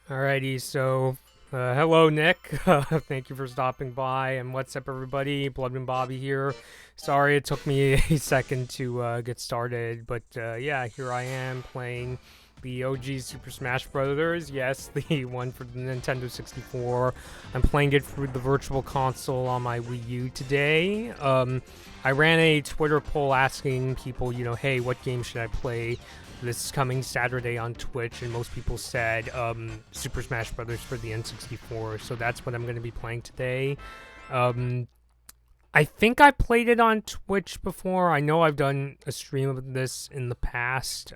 Alrighty, so hello Nick, thank you for stopping by, and what's up everybody, Blood and Bobby here. Sorry it took me a second to get started, but yeah, here I am playing the OG Super Smash Brothers, yes, the one for the Nintendo 64. I'm playing it through the Virtual Console on my Wii U today. I ran a Twitter poll asking people, you know, hey, what game should I play this coming Saturday on Twitch, and most people said Super Smash Brothers for the N64, so that's what I'm going to be playing today. I think I played it on Twitch before. I know I've done a stream of this in the past,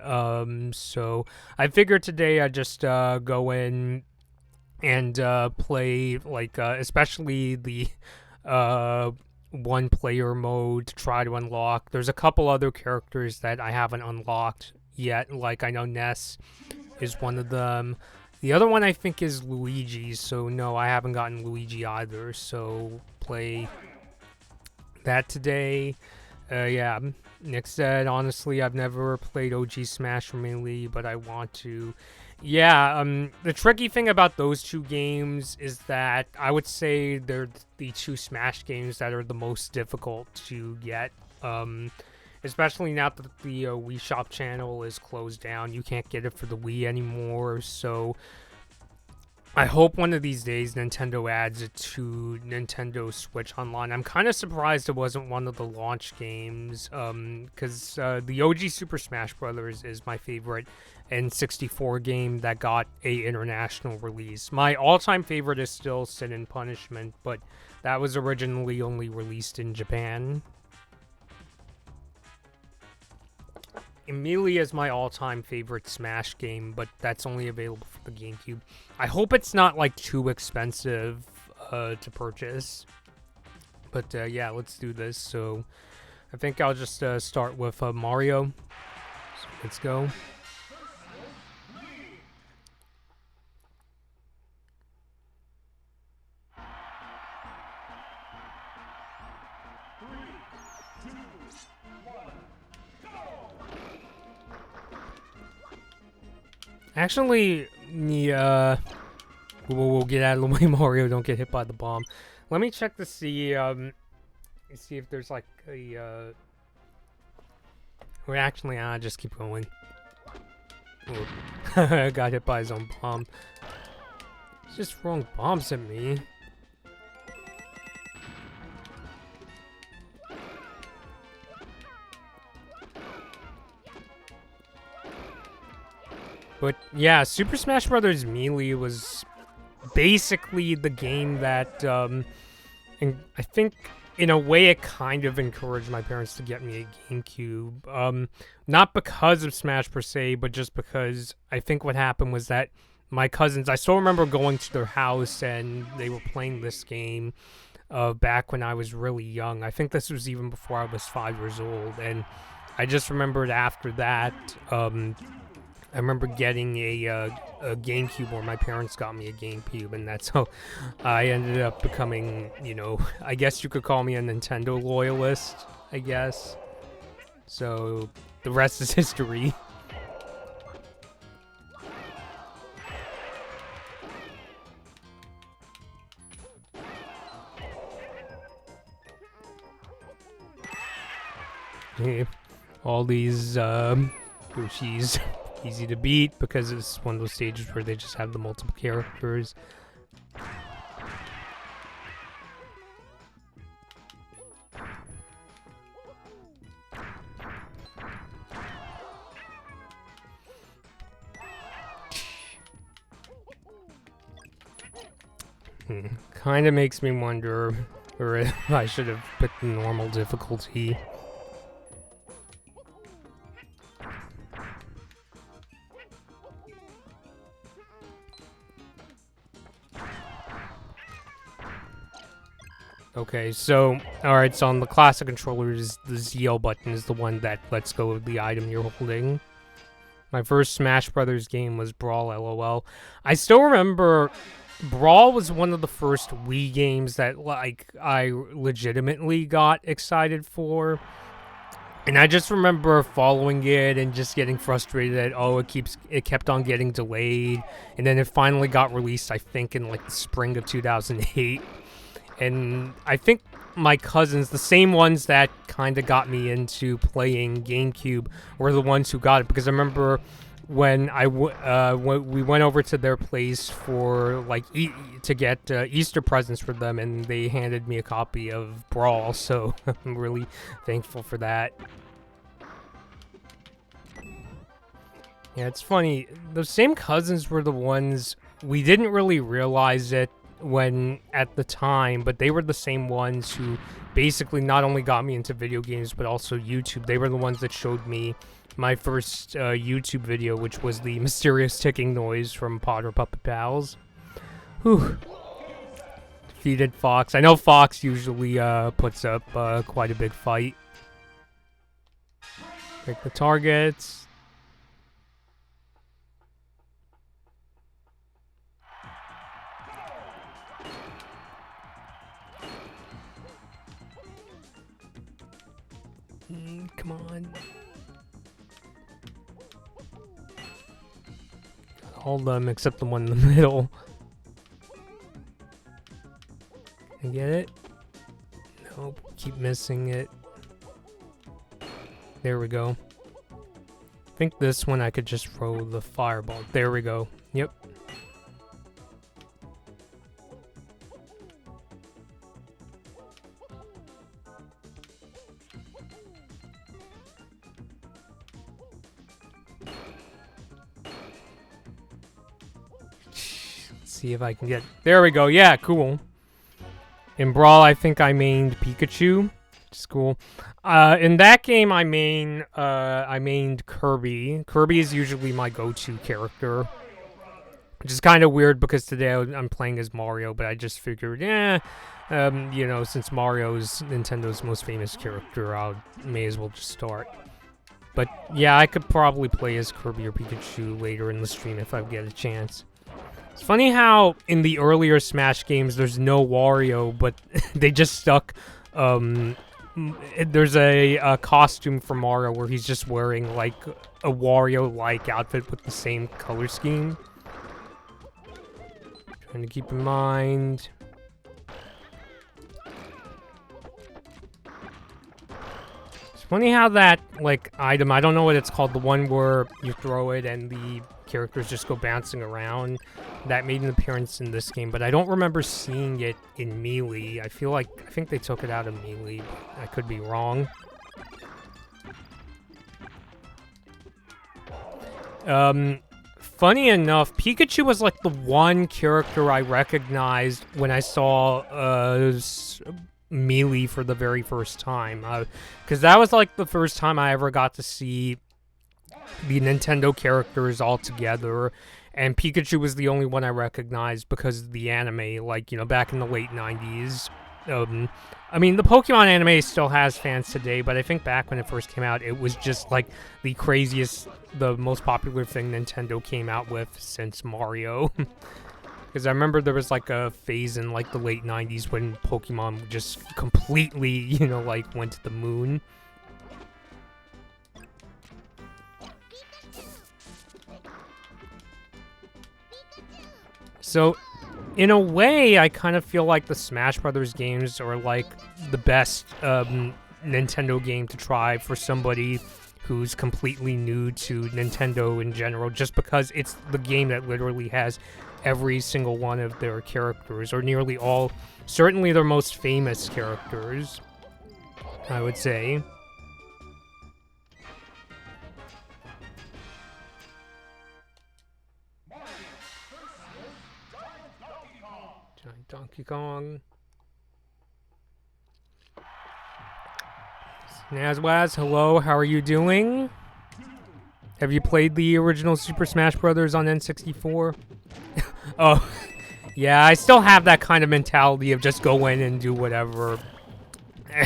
so I figured today I'd just go in and play, like, especially the one-player mode to try to unlock. There's a couple other characters that I haven't unlocked yet, like I know Ness is one of them. The other one I think is Luigi, so no, I haven't gotten Luigi either, so play that today. Yeah, Nick said, honestly, I've never played OG Smash or Melee, but I want to. Yeah, the tricky thing about those two games is that I would say they're the two Smash games that are the most difficult to get. Especially now that the Wii Shop channel is closed down. You can't get it for the Wii anymore, so I hope one of these days Nintendo adds it to Nintendo Switch Online. I'm kind of surprised it wasn't one of the launch games, because the OG Super Smash Bros. Is my favorite N64 game that got a international release. My all-time favorite is still Sin and Punishment, but that was originally only released in Japan. Melee is my all-time favorite Smash game, but that's only available for the GameCube. I hope it's not, like, too expensive to purchase. But, yeah, let's do this. So, I think I'll just start with Mario. So, let's go. Actually, we'll get out of the way, Mario. Don't get hit by the bomb. Let me check to see if there's like a. Or actually, just keep going. Got hit by his own bomb. He's just throwing bombs at me. But yeah, Super Smash Bros. Melee was basically the game that And I think, in a way, it kind of encouraged my parents to get me a GameCube. Not because of Smash per se, but just because I think what happened was that my cousins, I still remember going to their house and they were playing this game back when I was really young. I think this was even before I was 5 years old. And I just remembered after that, I remember getting a GameCube, or my parents got me a GameCube, and that's how I ended up becoming, you know, I guess you could call me a Nintendo loyalist, I guess. So, the rest is history. All these Yoshi's easy to beat because it's one of those stages where they just have the multiple characters. Kind of makes me wonder, or if I should have picked the normal difficulty. Okay, so, alright, so on the classic controllers, the ZL button is the one that lets go of the item you're holding. My first Smash Brothers game was Brawl, LOL. I still remember Brawl was one of the first Wii games that, like, I legitimately got excited for. And I just remember following it and just getting frustrated that, oh, it kept on getting delayed. And then it finally got released, I think, in, like, the spring of 2008. And I think my cousins, the same ones that kind of got me into playing GameCube, were the ones who got it. Because I remember when when we went over to their place for, like, to get Easter presents for them, and they handed me a copy of Brawl, so I'm really thankful for that. Yeah, it's funny. Those same cousins were the ones, we didn't really realize it when at the time, but they were the same ones who basically not only got me into video games but also YouTube. They were the ones that showed me my first YouTube video, which was the mysterious ticking noise from Potter Puppet Pals. Whew. Defeated Fox. I know Fox usually puts up quite a big fight. Pick the targets. Come on. All of them except the one in the middle. Can I get it? Nope. Keep missing it. There we go. I think this one I could just throw the fireball. There we go. Yep. See if I can get... There we go. Yeah, cool. In Brawl, I think I mained Pikachu. Which is cool. In that game, I mained Kirby. Kirby is usually my go-to character. Which is kind of weird because today I'm playing as Mario, but I just figured, you know, since Mario is Nintendo's most famous character, I may as well just start. But yeah, I could probably play as Kirby or Pikachu later in the stream if I get a chance. It's funny how in the earlier Smash games there's no Wario, but they just stuck, there's a costume for Mario where he's just wearing, like, a Wario-like outfit with the same color scheme. Trying to keep in mind. It's funny how that, like, item, I don't know what it's called, the one where you throw it and the characters just go bouncing around. That made an appearance in this game, but I don't remember seeing it in Melee. I think they took it out of Melee, but I could be wrong. funny enough, Pikachu was like the one character I recognized when I saw Melee for the very first time. Because that was like the first time I ever got to see the Nintendo characters all together. And Pikachu was the only one I recognized because of the anime, like, you know, back in the late 90s. I mean, the Pokemon anime still has fans today, but I think back when it first came out, it was just, like, the craziest, the most popular thing Nintendo came out with since Mario. Because I remember there was, like, a phase in, like, the late 90s when Pokemon just completely, you know, like, went to the moon. So, in a way, I kind of feel like the Smash Brothers games are like the best Nintendo game to try for somebody who's completely new to Nintendo in general, just because it's the game that literally has every single one of their characters, or nearly all, certainly their most famous characters, I would say. Giant Donkey Kong. Nazwaz, hello, how are you doing? Have you played the original Super Smash Bros. On N64? Oh, yeah, I still have that kind of mentality of just go in and do whatever.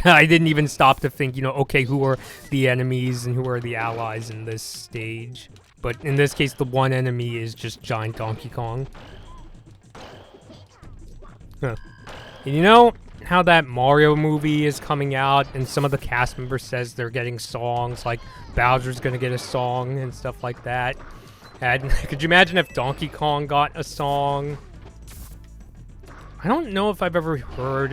I didn't even stop to think, you know, okay, who are the enemies and who are the allies in this stage? But in this case, the one enemy is just Giant Donkey Kong. Huh. You know how that Mario movie is coming out and some of the cast members says they're getting songs, like Bowser's gonna get a song and stuff like that? And could you imagine if Donkey Kong got a song? I don't know if I've ever heard,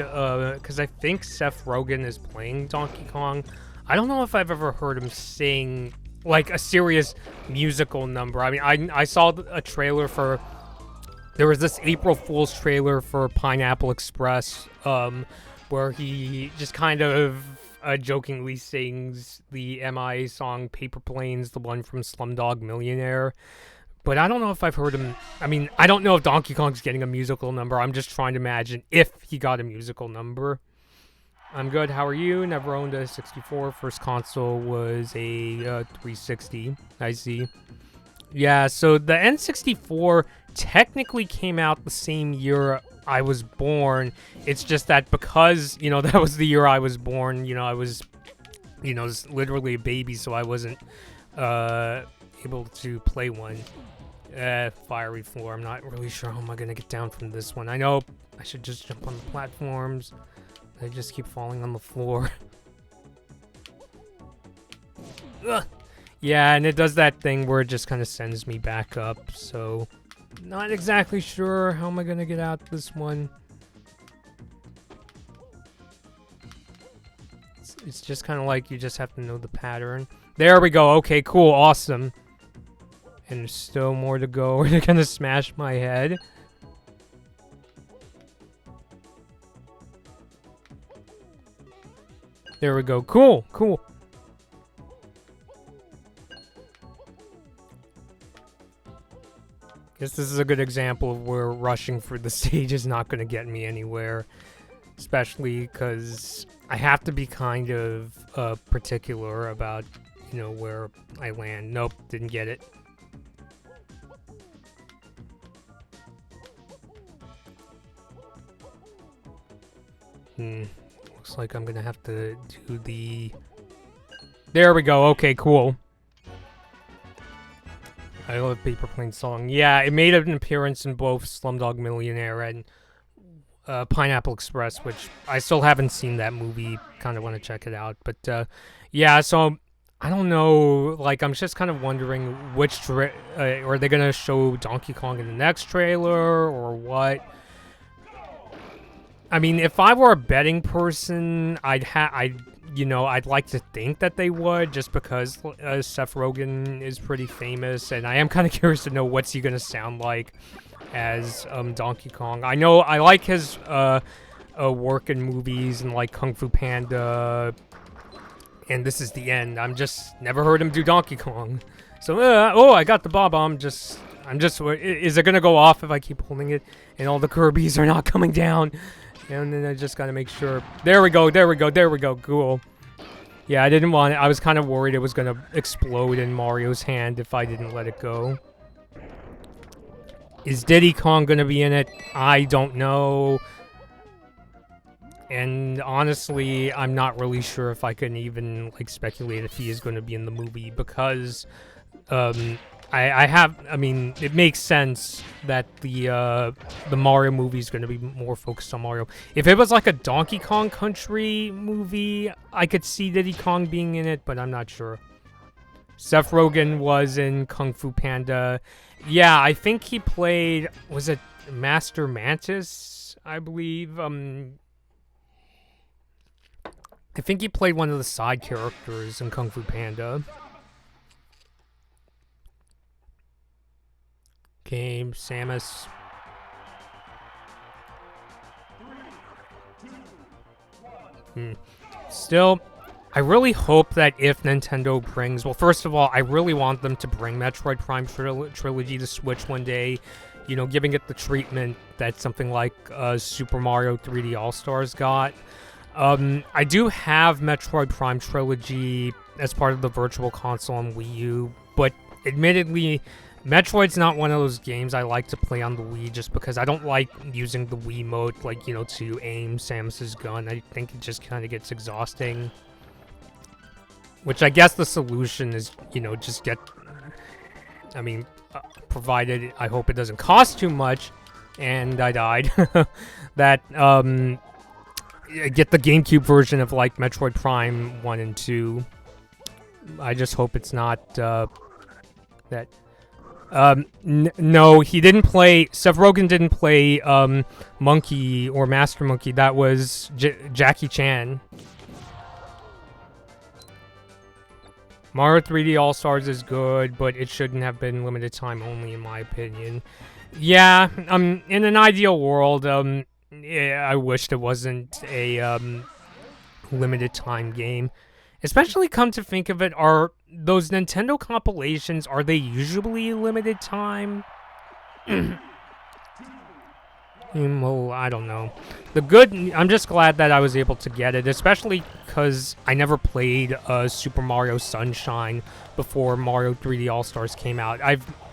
because I think Seth Rogen is playing Donkey Kong. I don't know if I've ever heard him sing, like, a serious musical number. I mean, I saw a trailer for... There was this April Fool's trailer for Pineapple Express, where he just kind of jokingly sings the MIA song Paper Planes, the one from Slumdog Millionaire. But I don't know if I've heard him... I mean, I don't know if Donkey Kong's getting a musical number. I'm just trying to imagine if he got a musical number. I'm good, how are you? Never owned a 64. First console was a 360. I see. Yeah, so the N64 technically came out the same year I was born. It's just that because, you know, that was the year I was born, you know, I was, you know, literally a baby, so I wasn't able to play one. Fiery floor, I'm not really sure how am I gonna get down from this one. I know I should just jump on the platforms. I just keep falling on the floor. Ugh. Yeah, and it does that thing where it just kind of sends me back up, so... Not exactly sure how am I gonna get out this one. It's just kind of like you just have to know the pattern. There we go, okay, cool, awesome. And there's still more to go. We're gonna smash my head. There we go, cool, cool. Guess this is a good example of where rushing for the stage is not going to get me anywhere. Especially because I have to be kind of particular about, you know, where I land. Nope, didn't get it. Looks like I'm going to have to do the... There we go, okay, cool. I love Paper Plane song. Yeah, it made an appearance in both Slumdog Millionaire and Pineapple Express, which I still haven't seen that movie. Kind of want to check it out. But, yeah, so, I don't know. Like, I'm just kind of wondering which... are they going to show Donkey Kong in the next trailer, or what? I mean, if I were a betting person, you know, I'd like to think that they would, just because Seth Rogen is pretty famous, and I am kind of curious to know what's he gonna sound like as Donkey Kong. I know I like his work in movies and like Kung Fu Panda, and This Is the End. I'm just never heard him do Donkey Kong. So, oh, I got the Bob-omb. Just I'm just... Is it gonna go off if I keep holding it and all the Kirby's are not coming down? And then I just gotta make sure... There we go, there we go, there we go. Cool. Yeah, I didn't want it. I was kind of worried it was gonna explode in Mario's hand if I didn't let it go. Is Diddy Kong gonna be in it? I don't know. And honestly, I'm not really sure if I can even like speculate if he is going to be in the movie because I mean, it makes sense that the Mario movie is going to be more focused on Mario. If it was like a Donkey Kong Country movie, I could see Diddy Kong being in it, but I'm not sure. Seth Rogen was in Kung Fu Panda. Yeah, I think he played, was it Master Mantis, I believe? I think he played one of the side characters in Kung Fu Panda. Okay, Samus. Still, I really hope that if Nintendo brings... Well, first of all, I really want them to bring Metroid Prime Trilogy to Switch one day. You know, giving it the treatment that something like Super Mario 3D All-Stars got. I do have Metroid Prime Trilogy as part of the Virtual Console on Wii U, but admittedly, Metroid's not one of those games I like to play on the Wii just because I don't like using the Wiimote, like, you know, to aim Samus's gun. I think it just kind of gets exhausting. Which I guess the solution is, you know, just get... I mean, provided I hope it doesn't cost too much, and I died, that, get the GameCube version of, like, Metroid Prime 1 and 2. I just hope it's not, that... no, he didn't play... Seth Rogen didn't play, Monkey or Master Monkey. That was Jackie Chan. Mario 3D All-Stars is good, but it shouldn't have been limited time only, in my opinion. Yeah, in an ideal world, yeah, I wished it wasn't a limited time game. Especially come to think of it, are those Nintendo compilations, are they usually limited time? Well, I don't know. I'm just glad that I was able to get it, especially because I never played Super Mario Sunshine before Mario 3D All-Stars came out.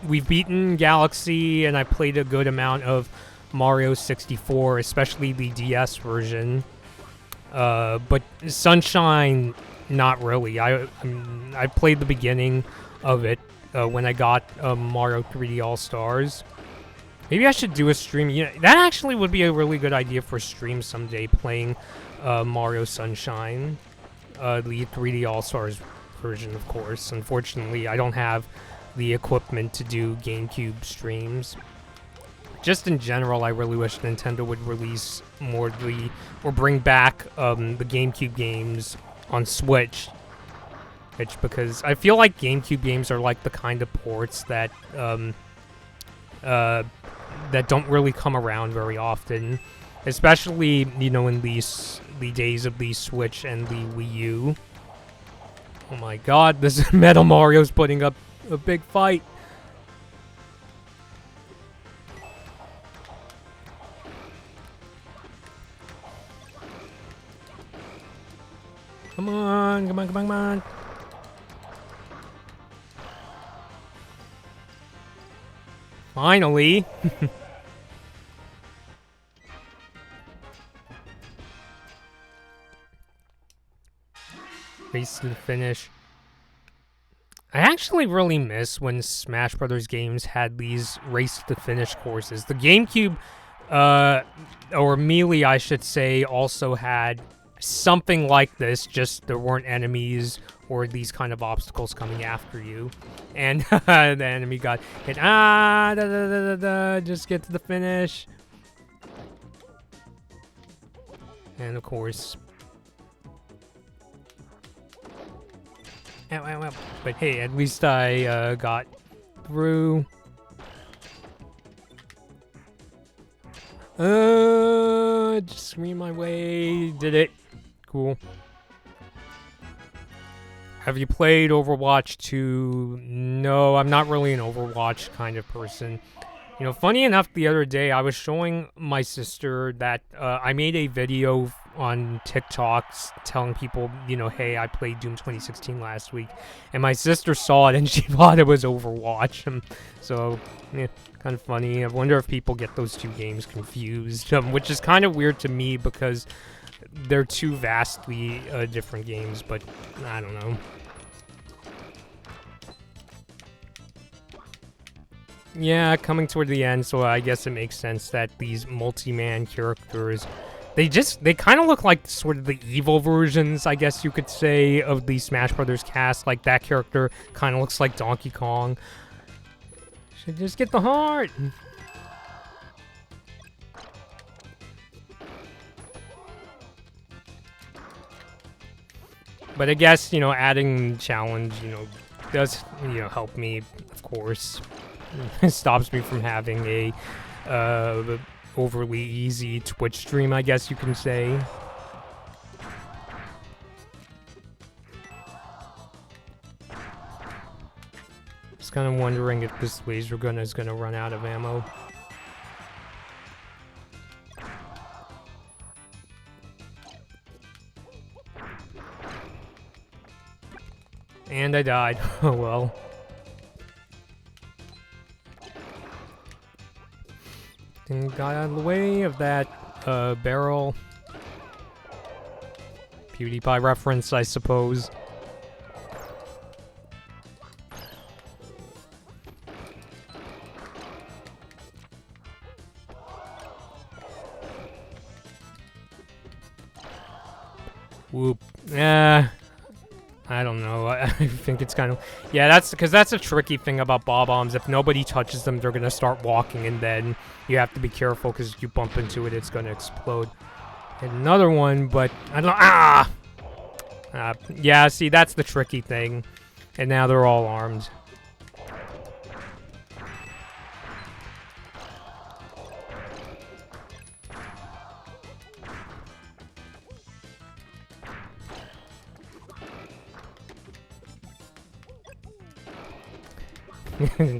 We've beaten Galaxy, and I played a good amount of Mario 64, especially the DS version. But Sunshine, not really. I played the beginning of it when I got Mario 3D All-Stars. Maybe I should do a stream. Yeah, that actually would be a really good idea for a stream someday, playing Mario Sunshine. The 3D All-Stars version, of course. Unfortunately, I don't have the equipment to do GameCube streams. Just in general, I really wish Nintendo would release more or bring back the GameCube games on Switch. Because I feel like GameCube games are like the kind of ports that that don't really come around very often, especially, you know, in the days of the Switch and the Wii U. Oh my god, this Metal Mario's putting up a big fight. Come on, come on, come on, come on. Finally. Race to the finish. I actually really miss when Smash Brothers games had these race to the finish courses. The GameCube, or Melee, I should say, also had something like this, just there weren't enemies or these kind of obstacles coming after you. And the enemy got hit. Just get to the finish. And of course... Ow, ow, ow. But hey, at least I got through. Just scream my way. Did it. Cool. Have you played Overwatch 2? No, I'm not really an Overwatch kind of person. You know, funny enough, the other day I was showing my sister that I made a video on TikTok telling people, you know, hey, I played Doom 2016 last week. And my sister saw it and she thought it was Overwatch. So, yeah, kind of funny. I wonder if people get those two games confused, which is kind of weird to me because they're two vastly different games, but I don't know. Yeah, coming toward the end, so I guess it makes sense that these multi-man characters, they kind of look like sort of the evil versions, I guess you could say, of the Smash Brothers cast. Like, that character kind of looks like Donkey Kong. Should just get the heart! But I guess, you know, adding challenge, you know, does, you know, help me, of course. It stops me from having a overly easy Twitch stream, I guess you can say. Just kind of wondering if this laser gun is going to run out of ammo. And I died. Oh well. And got out of the way of that barrel. PewDiePie reference, I suppose. Whoop. I don't know. I think it's kind of... Yeah, that's because that's a tricky thing about ball bombs. If nobody touches them, they're going to start walking, and then you have to be careful because if you bump into it, it's going to explode. And another one, but I don't... yeah, see, that's the tricky thing. And now they're all armed.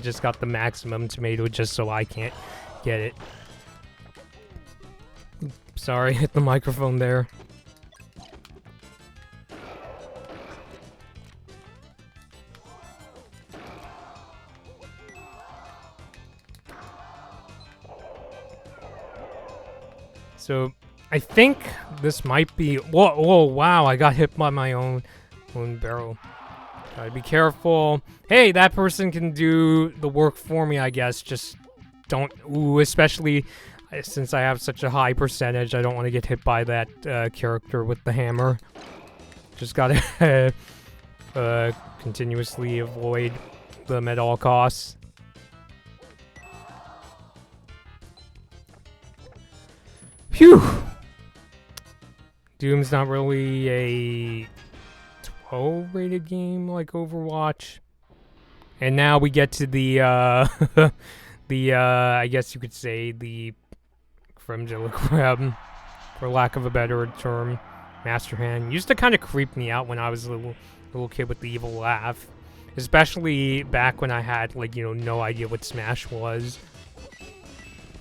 Just got the maximum tomato just so I can't get it. Sorry, hit the microphone there. So, I think this might be... Whoa, wow, I got hit by my own barrel. Gotta be careful. Hey, that person can do the work for me, I guess. Just don't... Ooh, especially since I have such a high percentage, I don't want to get hit by that character with the hammer. Just gotta continuously avoid them at all costs. Phew! Doom's not really a 12 rated game like Overwatch. And now we get to the, I guess you could say, the creme de la creme, for lack of a better term, Master Hand. Used to kind of creep me out when I was a little kid with the evil laugh. Especially back when I had, like, you know, no idea what Smash was.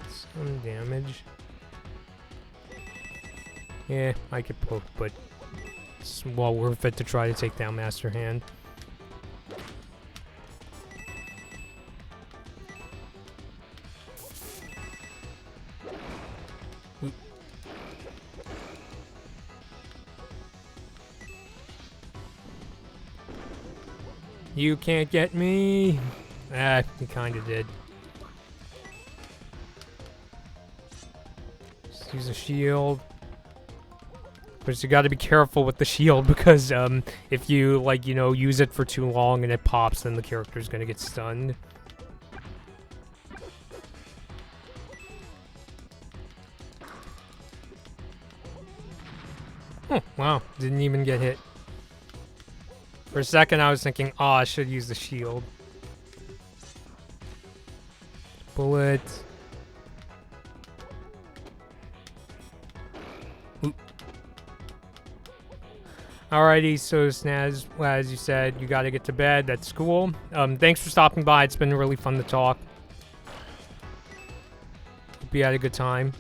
Some damage. Yeah, I could poke, but it's well worth it to try to take down Master Hand. You can't get me! Ah, you kinda did. Just use a shield. But you gotta be careful with the shield because, if you, like, you know, use it for too long and it pops, then the character's gonna get stunned. Oh, wow. Didn't even get hit. For a second, I was thinking, oh, I should use the shield. Bullet. Oop. Alrighty, so Snaz, as you said, you gotta get to bed. That's cool. Thanks for stopping by. It's been really fun to talk. Hope you had a good time.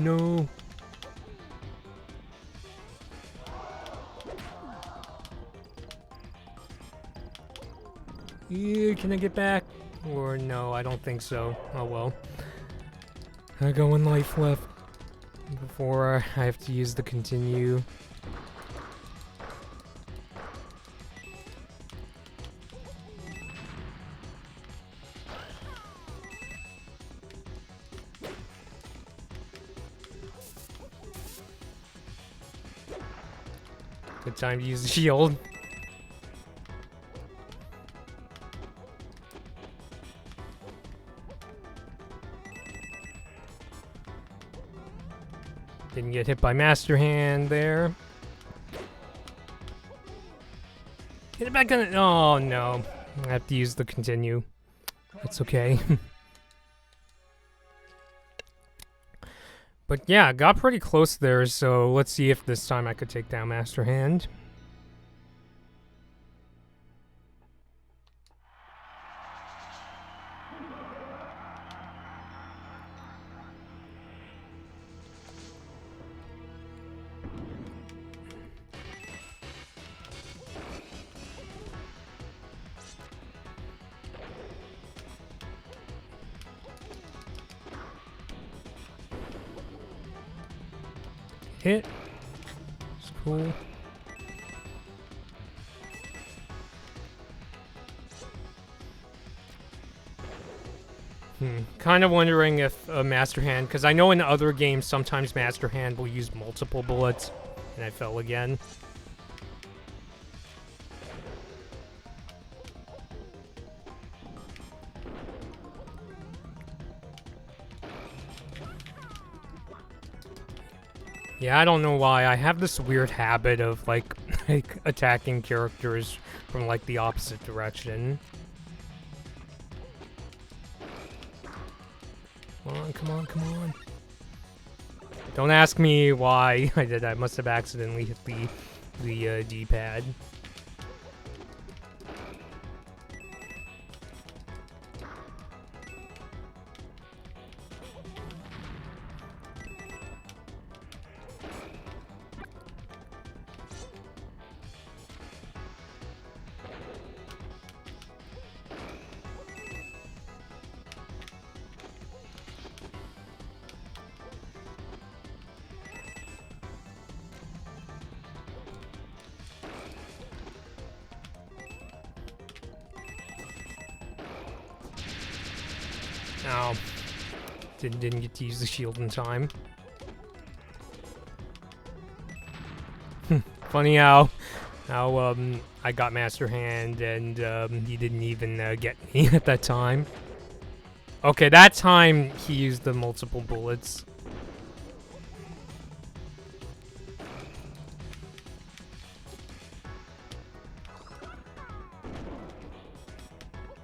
No. Yeah, can I get back? Or no, I don't think so. Oh well. I got one life left before I have to use the continue. Good time to use the shield. Didn't get hit by Master Hand there. Get it back on it. Oh no. I have to use the continue. That's okay. But yeah, got pretty close there, so let's see if this time I could take down Master Hand. Hit. It's cool. Kind of wondering if Master Hand, because I know in other games sometimes Master Hand will use multiple bullets, and I fell again. Yeah, I don't know why. I have this weird habit of, like attacking characters from, like, the opposite direction. Come on, come on, come on. Don't ask me why I did that. I must have accidentally hit the D-pad. Ow. Didn't get to use the shield in time. Funny how I got Master Hand and he didn't even get me at that time. Okay, that time he used the multiple bullets.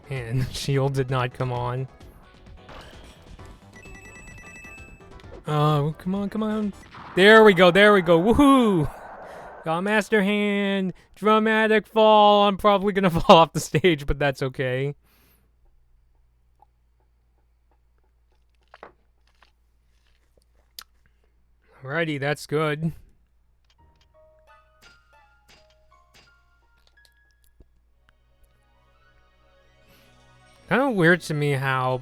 And shield did not come on. Oh, come on, come on. There we go, woohoo! Got Master Hand, dramatic fall. I'm probably gonna fall off the stage, but that's okay. Alrighty, that's good. Kind of weird to me how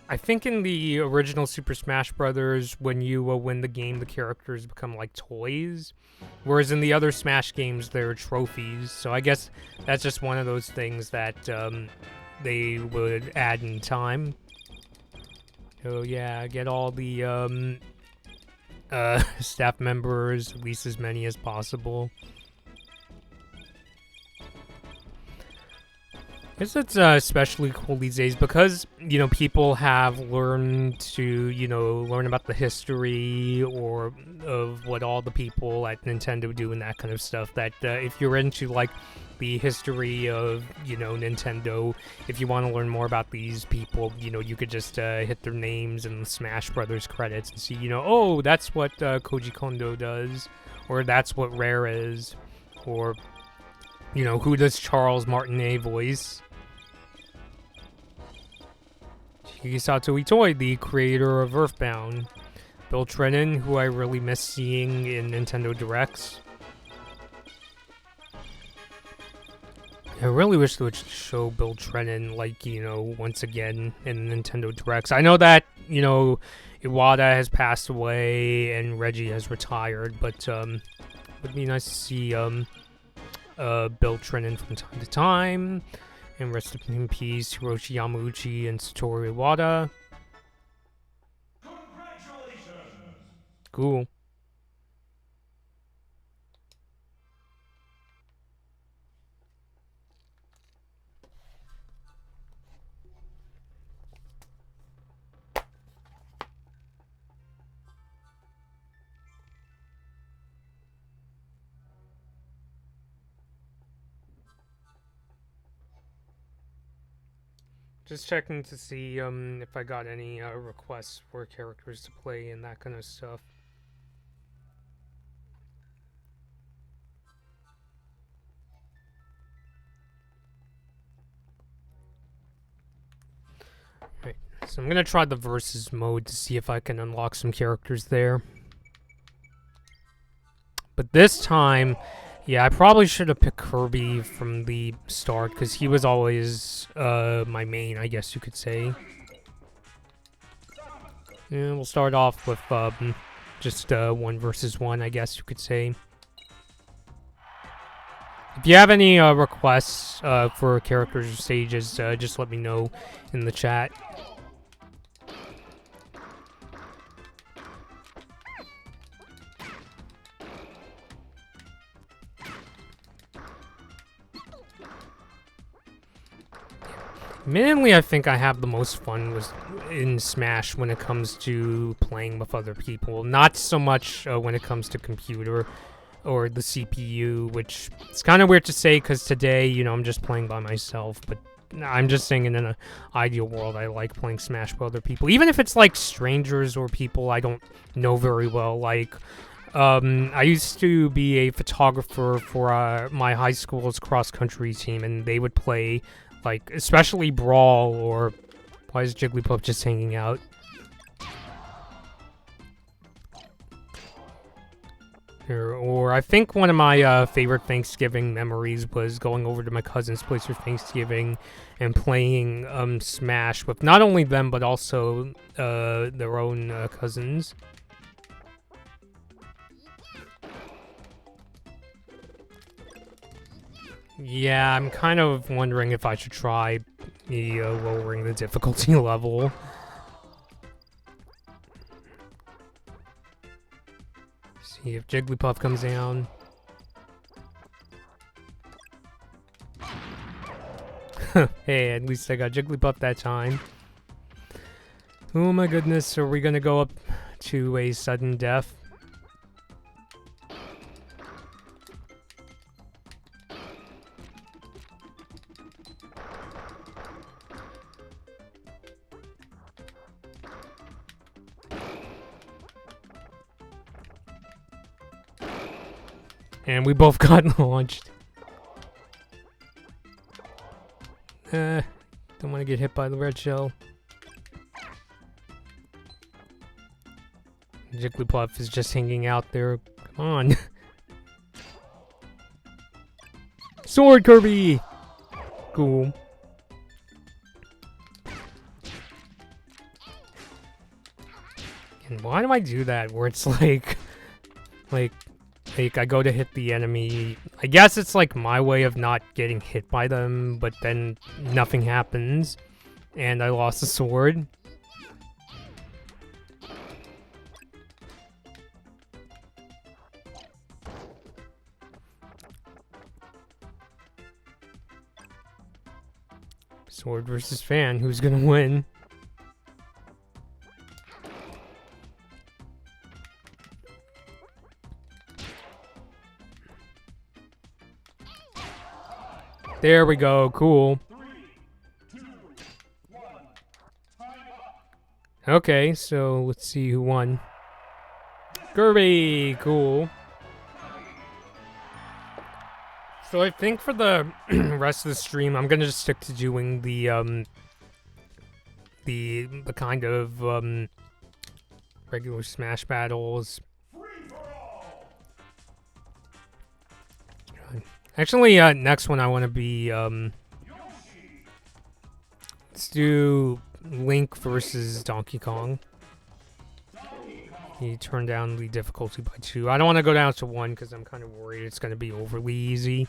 I think in the original Super Smash Brothers, when you win the game, the characters become like toys, whereas in the other Smash games, they're trophies. So I guess that's just one of those things that they would add in time. So yeah, get all the staff members, at least as many as possible. I guess it's especially cool these days because, you know, people have learned to, you know, learn about the history or of what all the people at Nintendo do and that kind of stuff, that if you're into, like, the history of, you know, Nintendo. If you want to learn more about these people, you know, you could just hit their names and Smash Brothers credits and see, you know, oh, that's what Koji Kondo does, or that's what Rare is, or, you know, who does Charles Martinet voice? Shigesato Itoi, the creator of Earthbound. Bill Trinen, who I really miss seeing in Nintendo Directs. I really wish they would show Bill Trinen, like, you know, once again in Nintendo Directs. I know that, you know, Iwata has passed away and Reggie has retired, but it would be nice to see Bill Trinen from time to time. And rest in peace, Hiroshi Yamauchi and Satoru Iwata. Cool. Just checking to see if I got any requests for characters to play and that kind of stuff. Right, so I'm gonna try the versus mode to see if I can unlock some characters there. But this time, yeah, I probably should have picked Kirby from the start, because he was always my main, I guess you could say. Yeah, we'll start off with just 1 versus 1, I guess you could say. If you have any requests for characters or stages, just let me know in the chat. Mainly, I think I have the most fun in Smash when it comes to playing with other people. Not so much when it comes to computer or the CPU, which it's kind of weird to say because today, you know, I'm just playing by myself. But I'm just saying in an ideal world, I like playing Smash with other people. Even if it's like strangers or people I don't know very well. Like, I used to be a photographer for my high school's cross-country team, and they would play... like, especially Brawl, or... Why is Jigglypuff just hanging out? Or I think one of my favorite Thanksgiving memories was going over to my cousin's place for Thanksgiving and playing Smash with not only them, but also their own cousins. Yeah, I'm kind of wondering if I should try lowering the difficulty level. See if Jigglypuff comes down. Hey, at least I got Jigglypuff that time. Oh my goodness, are we gonna go up to a sudden death? And we both got launched. Don't want to get hit by the red shell. Jigglypuff is just hanging out there. Come on. Sword Kirby! Cool. And why do I do that where it's like I go to hit the enemy. I guess it's like my way of not getting hit by them, but then nothing happens. And I lost the sword. Sword versus fan, who's gonna win? There we go. Cool. Okay, so let's see who won. Kirby! Cool. So I think for the rest of the stream, I'm gonna just stick to doing the kind of regular Smash battles. Actually, next one I want to be let's do Link versus Donkey Kong. He turned down the difficulty by 2. I don't want to go down to 1 because I'm kind of worried it's going to be overly easy.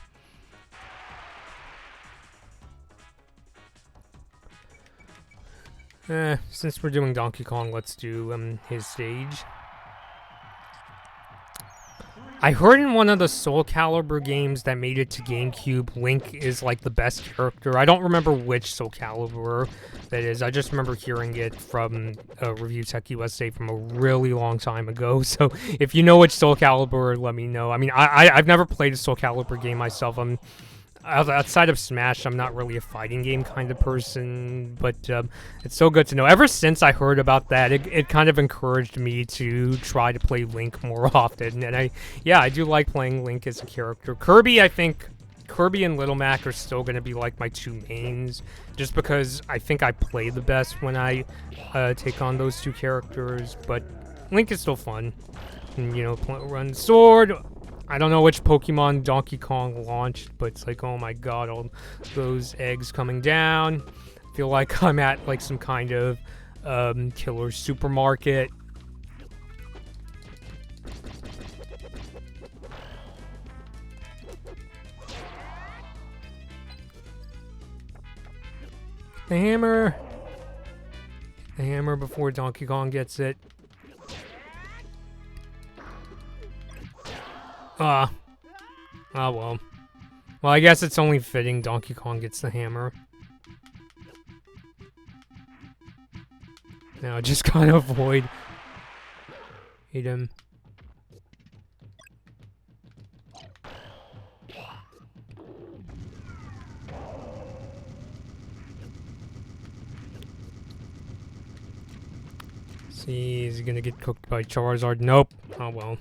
Since we're doing Donkey Kong, let's do his stage. I heard in one of the Soul Calibur games that made it to GameCube, Link is like the best character. I don't remember which Soul Calibur that is. I just remember hearing it from Review Tech USA from a really long time ago. So if you know which Soul Calibur, let me know. I mean, I've never played a Soul Calibur game myself. Outside of Smash, I'm not really a fighting game kind of person, but it's so good to know. Ever since I heard about that, it kind of encouraged me to try to play Link more often, and I do like playing Link as a character. Kirby, I think, Kirby and Little Mac are still going to be like my 2 mains, just because I think I play the best when I take on those 2 characters, but Link is still fun. And, you know, run sword. I don't know which Pokemon Donkey Kong launched, but it's like, oh my god, all those eggs coming down. I feel like I'm at like some kind of killer supermarket. The hammer. The hammer before Donkey Kong gets it. Oh well. Well, I guess it's only fitting Donkey Kong gets the hammer. Now just kind of avoid. Hit him. See, is he gonna get cooked by Charizard? Nope. Oh well.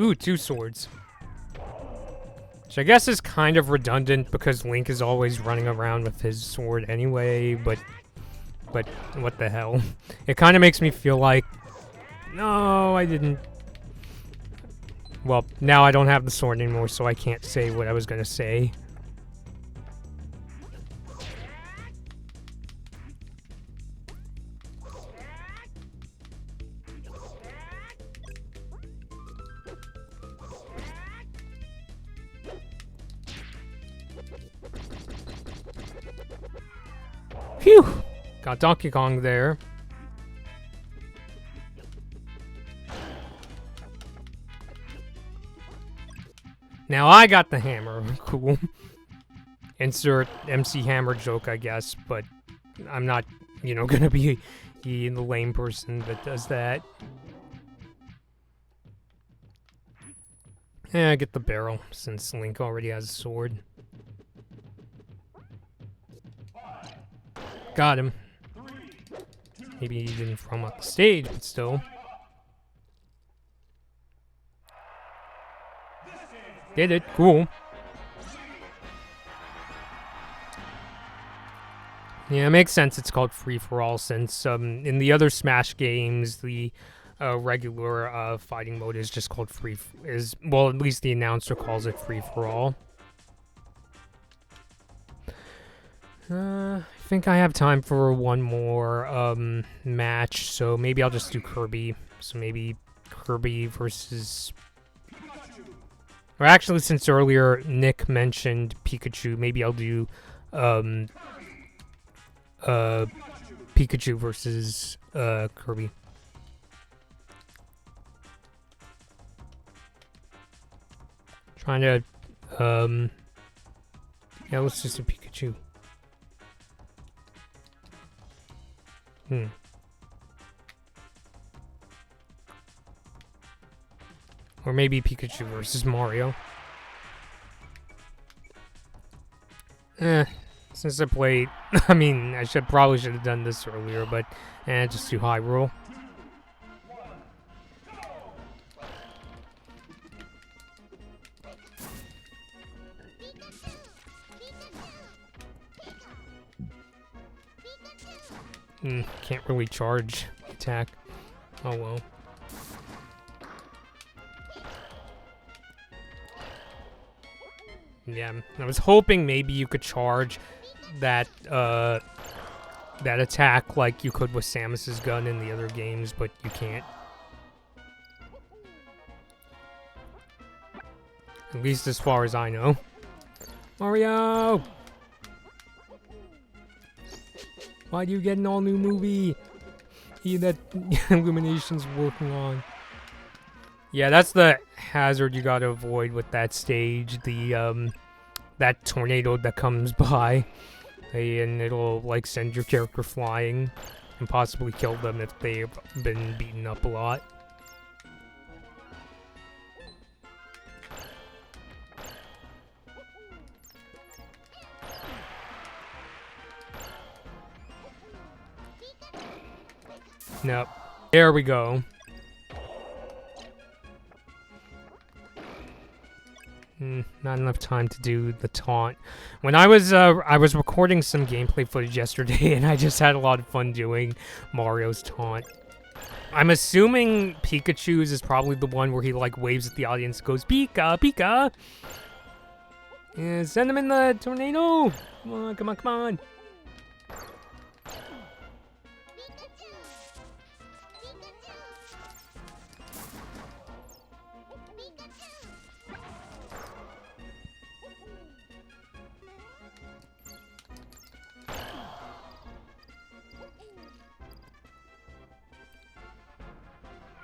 Ooh, 2 swords. Which I guess is kind of redundant because Link is always running around with his sword anyway, but what the hell? It kind of makes me feel like, no, I didn't. Well, now I don't have the sword anymore, so I can't say what I was gonna say. Phew! Got Donkey Kong there. Now I got the hammer. Cool. Insert MC Hammer joke, I guess, but I'm not, you know, gonna be the lame person that does that. Yeah, I get the barrel, since Link already has a sword. Got him. Maybe he didn't throw him off the stage, but still. Did it. Cool. Yeah, it makes sense it's called free-for-all, since in the other Smash games, the regular fighting mode is just called well, at least the announcer calls it free-for-all. I think I have time for one more match, so maybe I'll just do Kirby. So maybe Kirby versus... Or actually, since earlier Nick mentioned Pikachu, maybe I'll do Pikachu versus Kirby. Trying to yeah, let's just do Pikachu. Or maybe Pikachu versus Mario. Since I played... I mean, I probably should have done this earlier, but... just do Hyrule. Can't really charge attack. Oh well. Yeah, I was hoping maybe you could charge that that attack like you could with Samus's gun in the other games, but you can't. At least as far as I know. Mario! Why do you get an all-new movie? That Illumination's working on. Yeah, that's the hazard you gotta avoid with that stage. The, that tornado that comes by. And it'll, like, send your character flying. And possibly kill them if they've been beaten up a lot. Nope. There we go. Not enough time to do the taunt. When I was recording some gameplay footage yesterday, and I just had a lot of fun doing Mario's taunt. I'm assuming Pikachu's is probably the one where he, like, waves at the audience and goes, Pika, Pika! Yeah, send him in the tornado! Come on, come on, come on!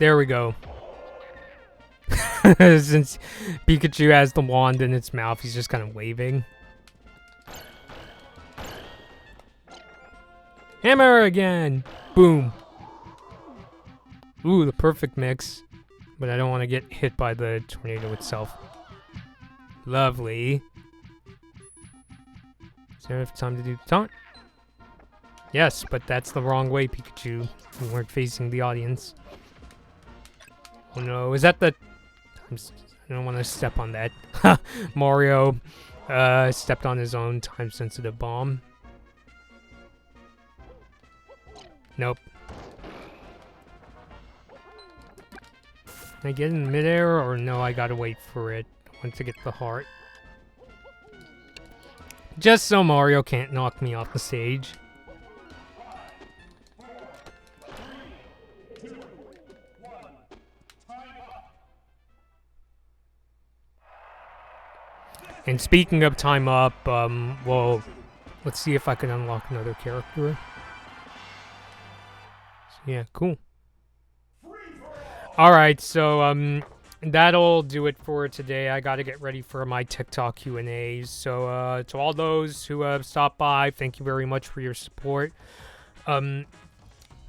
There we go. Since Pikachu has the wand in its mouth, he's just kind of waving. Hammer again! Boom. Ooh, the perfect mix. But I don't want to get hit by the tornado itself. Lovely. Is there enough time to do the taunt? Yes, but that's the wrong way, Pikachu. You weren't facing the audience. Oh no, is that the... I don't want to step on that. Mario stepped on his own time-sensitive bomb. Nope. Can I get in midair, or no, I gotta wait for it. I want to get the heart. Just so Mario can't knock me off the stage. And speaking of time up, well, let's see if I can unlock another character. So, yeah, cool. Alright, so, that'll do it for today. I gotta get ready for my TikTok Q&As. So, to all those who have stopped by, thank you very much for your support.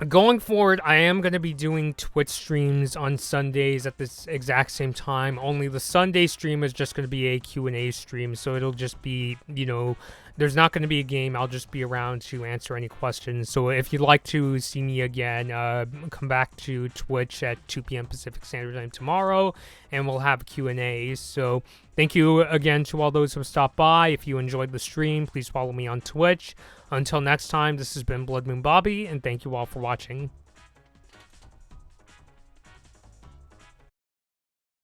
Going forward, I am going to be doing Twitch streams on Sundays at this exact same time. Only the Sunday stream is just going to be a Q&A stream, so it'll just be, you know, there's not going to be a game. I'll just be around to answer any questions. So if you'd like to see me again, come back to Twitch at 2 p.m. Pacific Standard Time tomorrow, and we'll have Q&As. So thank you again to all those who have stopped by. If you enjoyed the stream, please follow me on Twitch. Until next time, this has been Blood Moon Bobby, and thank you all for watching.